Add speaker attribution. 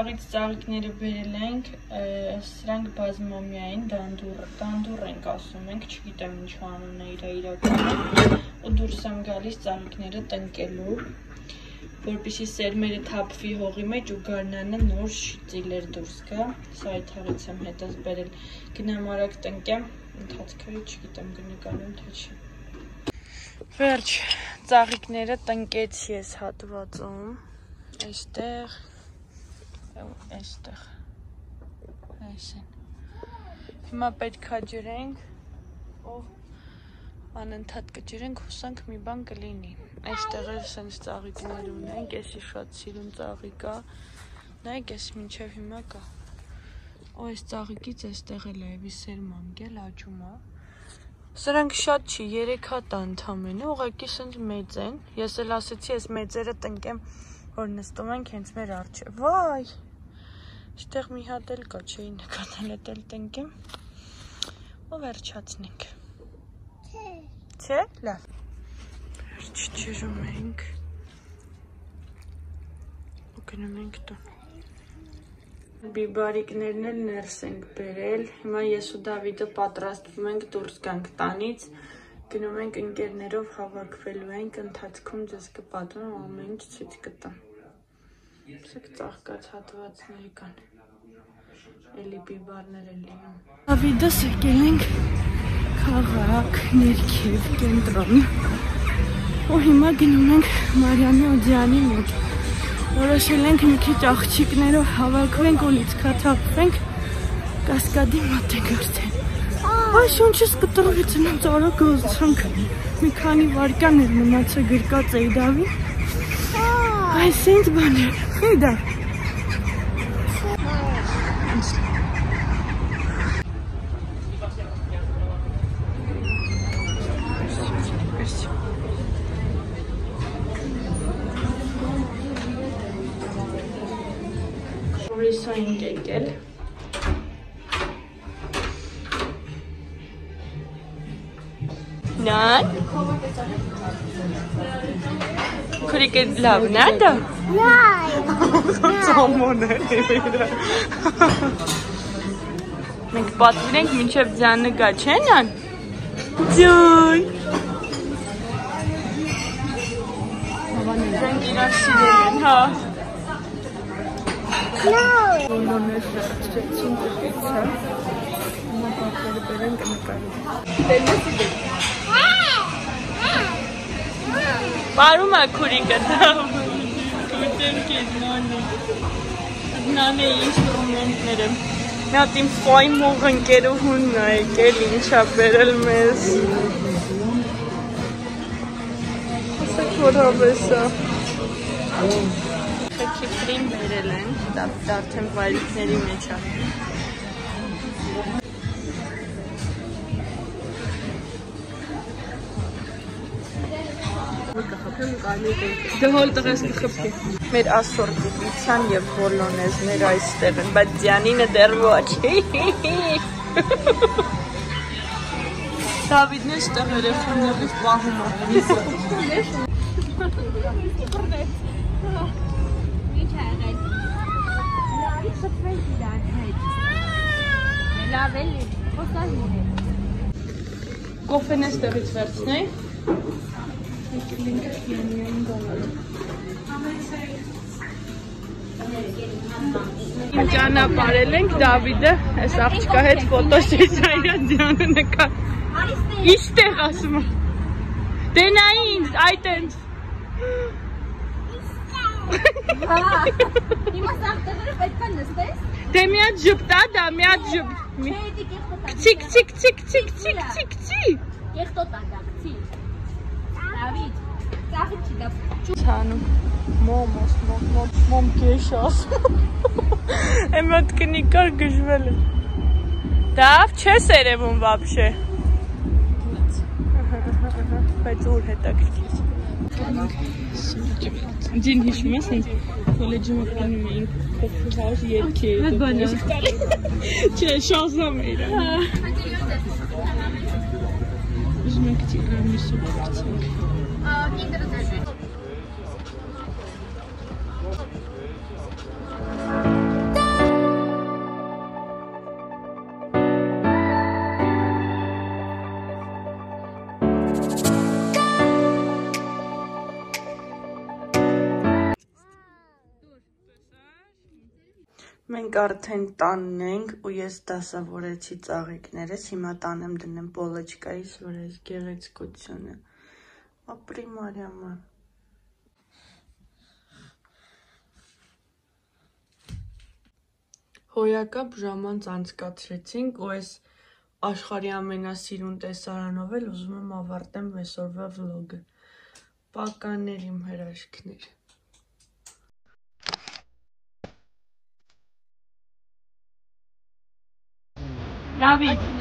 Speaker 1: Սաղից ծաղիկները բերել ենք, սրանք բազմամյա են, դանդուր ենք ասում ենք, չգիտեմ ինչ անուն է իրականում, ու դուրս եմ գալիս ծաղիկները տնկելու, որպեսզի սերմերը թափվի հողի մեջ ու գարնանը նոր ծիլեր դուրս գա, սա այդ հաղից եմ հետս բերել, գնամ արագ տնկեմ, ընթացքը չգիտեմ կնկարեմ թե չի։ Վերջ, ծաղիկները տնկեցի ես հատվածում, այստեղ, այստեղ, այս են։ Հիմա պետքա ջրենք, անընդհատ կջրենք, հուսանք մի բան կլինի։ Այստեղ էլ սենց ծաղիկներ ունենք, եսի շատ սիրուն ծաղիկ է, նայեք ես մինչև հիմա կա։ Ու այս ծաղիկից այստեղ էլ է վիսերմանք էլ աճում է։ Սրանք շատ չի, 3 հատ ընդամենը, ուղղակի սենց մեծ են։ Ես էլ ասեցի, ես մեծերը տնկեմ, որ նստում ենք հենց մեր առջև։ Վայ, այստեղ մի հատ էլ կա, չէի նկատել, էդ էլ տնկեմ ու վերջացնենք։ Չէ, լավ։ Վերջ ջրում ենք ու գնում ենք տուն։ Բիբարիկներն էլ ներս ենք բերել, հիմա ես ու Դավիթը պատրաստվում ենք դուրս գանք տանից, գնում ենք ընկերներով հավաքվելու ենք, ընթացքում ձեզ կպատմեմ ամեն ինչ ցույց կտամ։ Սեք ծաղկած հատվածներ կան, էլի բիբարներ են լինում։ Դավիթս եկել ենք քաղաք, ներքև, կենտրոն, ու հիմա գնում ենք Մարիամի ու Դիանի մոտ։ Որոշել ենք մի քիչ աղջիկներով հավաքվենք ու լիցքաթափվենք, կասկադի մոտ ենք արդեն։ Այ շունչս կտրվեց, նենց արագ ուսանք, մի քանի վայրկյան էր մնացել գրկած էի Դավի։ Այ սենց բան է, էի Դավ։ Ռիսո ենք եկել։ Նան։ Քուրիկը լավն է դա։ Ծամոն է դեպերա։ Մենք պատվին ենք մինչև ձյանը գա, չէ նան։ Ձյոյ։ Դրանք իրար սիրել են, հա։ Բոլորներ շարցրեցին տպիցը, հիմա պատվերը բերենք նկարի։ Պարում է քուրիկը դավ, կուտեմ կեզ նան է ինստրումենտները։ Մի հատ իմ ֆայմող ընկերուհունն է եկել, ինչա բերել մեզ։ Ասեք որ հավես է։ Քիփրին բերել են, դա արդեն վայրիկների մեջ է։ Դե հոլ տղես կխպի։ Մեր ասորտիկության և բոլոնեզներ այստեղ են, բայց ձյանինը դեռ ոչ։ Դավիթն է ստեղ երեխաներից պահում է։ Կոֆեն է ստեղից վերցնեի։ Ճանապարհել ենք Դավիթը, այս աղջկա հետ ֆոտոսեսիա ձյանը նկար։ Իստեղ ասում է։ Դե նա ինձ, այդ ենք։ Հիմա սաղտեղերը պետք է նստես։ Դե մի հատ ժպտա, դա մի հատ ժպտ։ Կցի։ Կեղտոտ ադա, կցի։ Դավիթ, ծաղիք չի դա։ Ցանում, մոմ կեշ ասում։ Եմ հատ կնիկար գժվել է։ Դավ չես երևում վաբշե։ Բայց ուր հետաքրքիր։ Ձին հիշում ես ինձ կոլեջի մոտենում էինք փոխուհար երկի։ Այդ բանը։ Չէ, շազամ էր։ Ուզում ենք տիրամիսու փոխենք։ Կինդերը Մենք արդեն տանն ենք ու ես դասավորեցի ծաղիկներս, հիմա տանեմ դնեմ պոլոչկայից, որ այս գեղեցկությունը ապրի Մարիամը։ Հոյակապ ժամանց անցկացրեցինք ու այս աշխարհի ամենասիրուն տեսարանով էլ ուզում եմ ավարտեմ այսօրվա վլոգը։ Պականներ իմ հրաշքներ։
Speaker 2: Դավիթ,